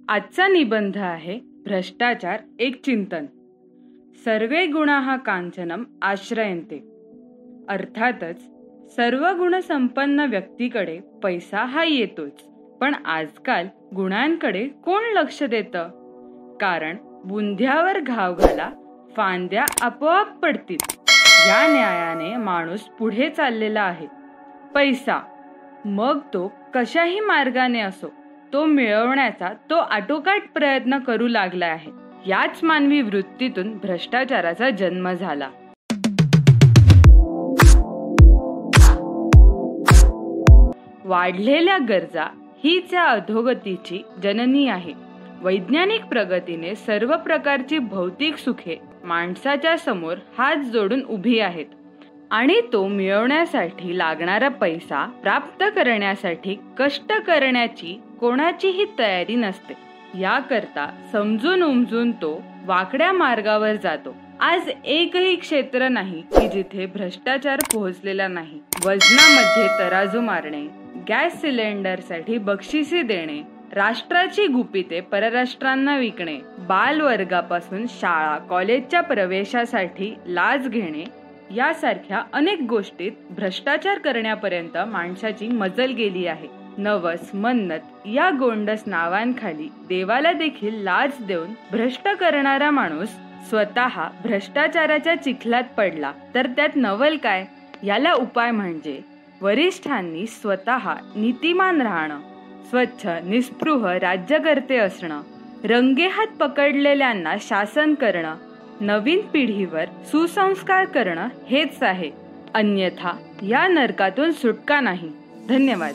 आजचा निबंध आहे भ्रष्टाचार एक चिंतन. सर्वे गुणाः कांचनम आश्रयन्ते. अर्थातच सर्व गुणसंपन्न व्यक्तीकडे पैसा हा येतोच, पण आजकाल गुणांकडे कोण लक्ष देतं? कारण बुंध्यावर घाव घाला, फांद्या आपोआप पडतील या न्यायाने माणूस पुढे चाललेला आहे. पैसा, मग तो कशाही मार्गाने असो, तो मिळवण्याचा तो आटोकाट प्रयत्न करू लागला आहे. याच मानवी वृत्तीतून भ्रष्टाचाराचा जन्म झाला. वाढलेल्या गरजा हीच या अधोगतीची जननी आहे. वैज्ञानिक प्रगतीने सर्व प्रकारची भौतिक सुखे माणसाच्या समोर हात जोडून उभी आहेत आणि तो मिळवण्यासाठी लागणारा पैसा प्राप्त करण्यासाठी कष्ट करण्याची कोणाचीही तयारी नसते. याकरता समजून उमजून तो वाकड्या मार्गावर जातो. आज एकही क्षेत्र नाही की जिथे भ्रष्टाचार पोहोचलेला नाही. वजनामध्ये तराजू मारणे, गॅस सिलेंडरसाठी बक्षिसे देणे, राष्ट्राची गुपिते परराष्ट्रांना विकणे, बालवर्गापासून शाळा कॉलेजच्या प्रवेशासाठी लाच घेणे यासारख्या अनेक गोष्टीत भ्रष्टाचार करण्यापर्यंत माणसाची मजल गेली आहे. नवस मन्नत या गोंडस नावांखाली देवाला देखील लाच देऊन भ्रष्ट करणारा माणूस स्वतः भ्रष्टाचाराच्या चिखलात पडला तर त्यात नवल काय? याला उपाय म्हणजे वरिष्ठांनी स्वतः नीतिमान राहणं, स्वच्छ निस्पृह राज्यकर्ते असणं, रंगेहात पकडलेल्यांना शासन करणं, नवीन पिढीवर सुसंस्कार करणं हेच आहे. अन्यथा या नरकातून सुटका नाही. धन्यवाद.